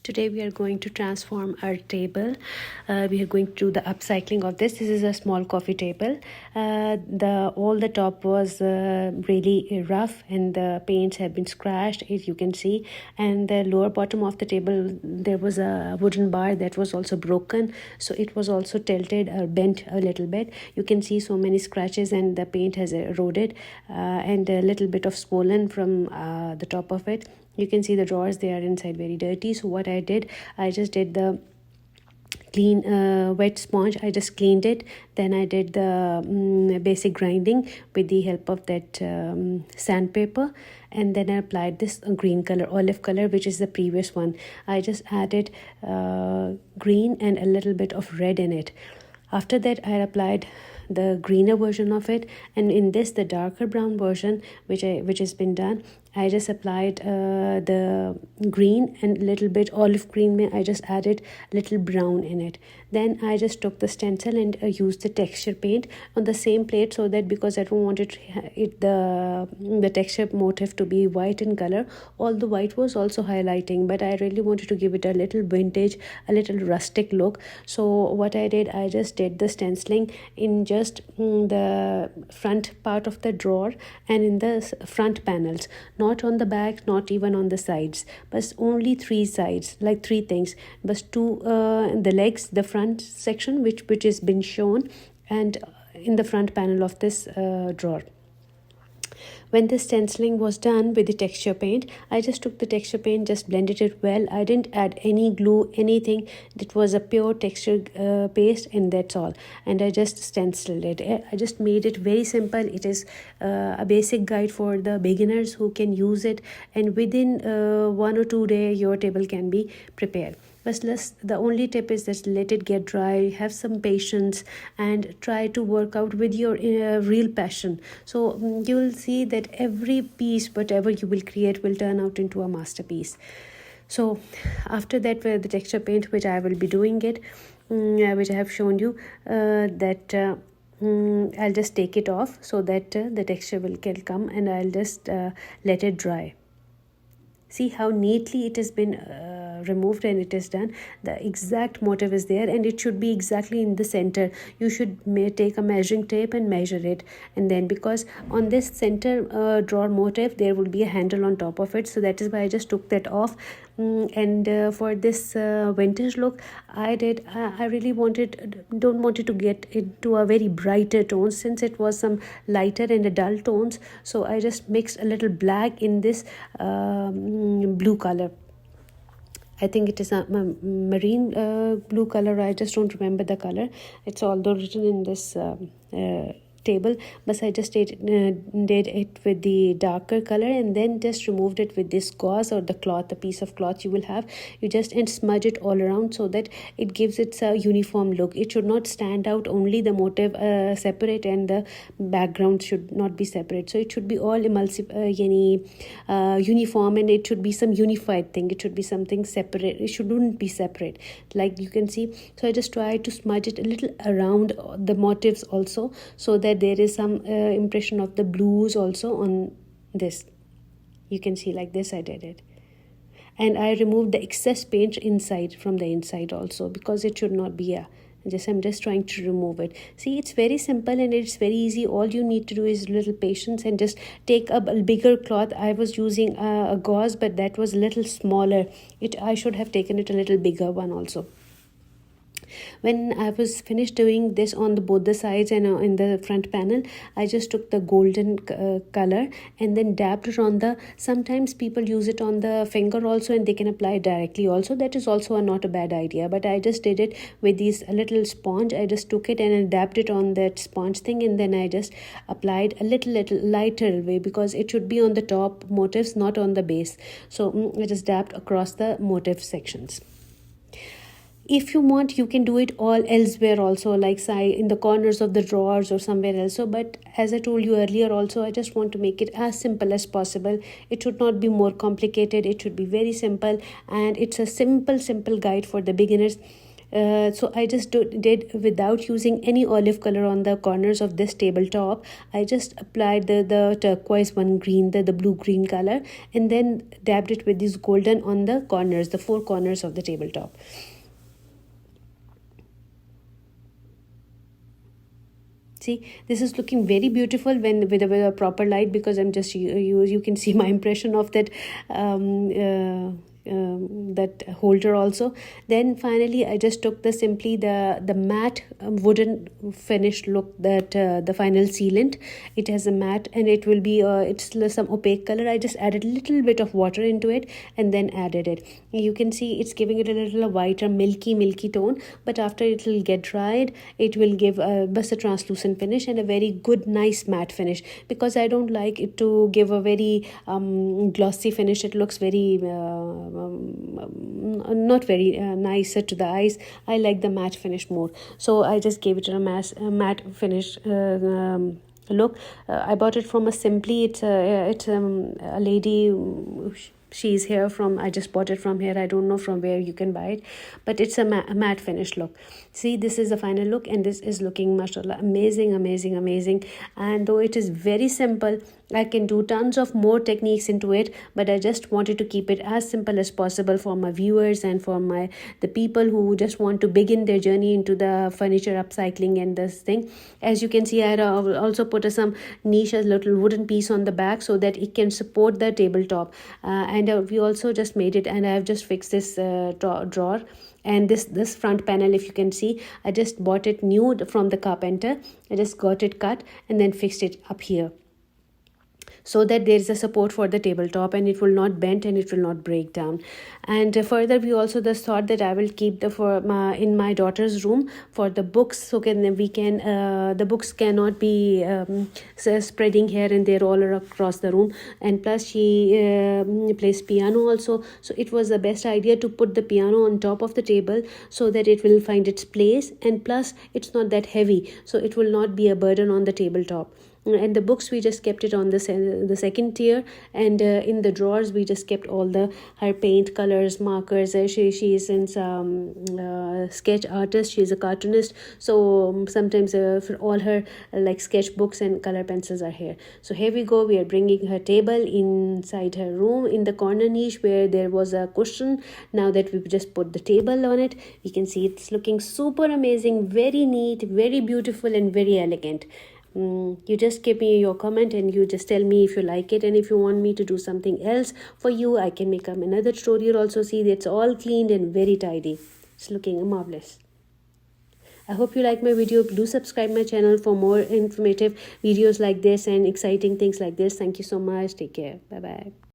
Today we are going to transform our table. We are going to do the upcycling of this. This is a small coffee table. All the top was really rough and the paints have been scratched, as you can see. And the lower bottom of the table, there was a wooden bar that was also broken. So it was also tilted or bent a little bit. You can see so many scratches and the paint has eroded and a little bit of swollen from the top of it. You can see the drawers, they are inside very dirty. So what I did, I just did the clean wet sponge. I just cleaned it. Then I did the basic grinding with the help of that sandpaper, and then I applied this green color, olive color, which is the previous one. I just added green and a little bit of red in it. After that, I applied the greener version of it, and in this, the darker brown version, which has been done, I just applied the green and a little bit olive green. I just added little brown in it. Then I just took the stencil and used the texture paint on the same plate, so that because I don't want the texture motif to be white in color. All the white was also highlighting, but I really wanted to give it a little vintage, a little rustic look. So what I did, I just did the stenciling in just the front part of the drawer and in the front panels, not on the back, not even on the sides, but only three sides, like three things, but two the legs, the front section which has been shown, and in the front panel of this drawer. When the stenciling was done with the texture paint, I just took the texture paint, just blended it well. I didn't add any glue, anything. It was a pure texture paste, and that's all. And I just stenciled it. I just made it very simple. It is a basic guide for the beginners who can use it, and within 1 or 2 days your table can be prepared. But the only tip is just let it get dry, have some patience, and try to work out with your real passion. So you will see that every piece, whatever you will create, will turn out into a masterpiece. So after that, the texture paint, which I will be doing it, which I have shown you, I'll just take it off so that the texture will come, and I'll just let it dry. See how neatly it has been removed and it is done. The exact motif is there, and it should be exactly in the center. You should take a measuring tape and measure it, and then because on this center drawer motif there will be a handle on top of it, so that is why I just took that off. And for this vintage look, I really don't want it to get into a very brighter tone, since it was some lighter and a dull tones. So I just mixed a little black in this blue color. I think it is a marine blue color. I just don't remember the color. It's although written in this table, but I just did it with the darker color, and then just removed it with this gauze or the cloth, the piece of cloth you will have. You just and smudge it all around so that it gives it a uniform look. It should not stand out, only the motif separate and the background should not be separate. So it should be all emulsive, uniform, and it should be some unified thing. It should be something separate. It shouldn't be separate, like you can see. So I just tried to smudge it a little around the motifs also, so that there is some impression of the blues also on this. You can see like this I did it, and I removed the excess paint inside from the inside also, because it should not be I'm just trying to remove it. See, it's very simple and it's very easy. All you need to do is little patience and just take a bigger cloth. I was using a gauze, but that was a little smaller. I should have taken it a little bigger one also. When I was finished doing this on both the sides and in the front panel, I just took the golden color and then dabbed it on sometimes people use it on the finger also, and they can apply it directly also. That is also not a bad idea, but I just did it with this little sponge. I just took it and I dabbed it on that sponge thing, and then I just applied a little lighter way, because it should be on the top motifs, not on the base. So I just dabbed across the motif sections. If you want, you can do it all elsewhere also, like say in the corners of the drawers or somewhere else. So, but as I told you earlier also, I just want to make it as simple as possible. It should not be more complicated. It should be very simple, and it's a simple guide for the beginners. So I just did without using any olive color on the corners of this tabletop. I just applied the turquoise one green, the blue green color, and then dabbed it with this golden on the corners, the four corners of the tabletop. See, this is looking very beautiful when with a proper light, because I'm just you can see my impression of that that holder also. Then finally I just took the matte wooden finished look, that the final sealant. It has a matte, and it will be it's some opaque color. I just added a little bit of water into it and then added it. You can see it's giving it a little whiter milky tone, but after it will get dried, it will give just a translucent finish and a very good nice matte finish, because I don't like it to give a very glossy finish. It looks very not very nice to the eyes. I like the matte finish more, so I just gave it a matte finish look. I bought it from a Simply. It's a lady. She's here from, I just bought it from here. I don't know from where you can buy it, but it's a matte finish look. See, this is the final look, and this is looking, mashallah, amazing. And though it is very simple, I can do tons of more techniques into it, but I just wanted to keep it as simple as possible for my viewers and for the people who just want to begin their journey into the furniture upcycling and this thing. As you can see, I also put some niche, a little wooden piece on the back, so that it can support the tabletop. And we also just made it, and I have just fixed this drawer. And this front panel, if you can see, I just bought it new from the carpenter. I just got it cut and then fixed it up here, so that there is a support for the tabletop and it will not bend and it will not break down. And further, we also just thought that I will keep in my daughter's room for the books, so the books cannot be spreading here and there all across the room. And plus she plays piano also, so it was the best idea to put the piano on top of the table, so that it will find its place, and plus it's not that heavy, so it will not be a burden on the tabletop. And the books, we just kept it on the second tier, and in the drawers we just kept all her paint, colors, markers. She is in sketch artist, she is a cartoonist, so sometimes for all her like sketchbooks and color pencils are here. So here we go, we are bringing her table inside her room in the corner niche where there was a cushion. Now that we've just put the table on it, you can see it's looking super amazing, very neat, very beautiful, and very elegant. You just give me your comment and you just tell me if you like it, and if you want me to do something else for you, I can make another tutorial also. See, it's all cleaned and very tidy. It's looking marvelous. I hope you like my video. Do subscribe my channel for more informative videos like this and exciting things like this. Thank you so much. Take care. Bye bye.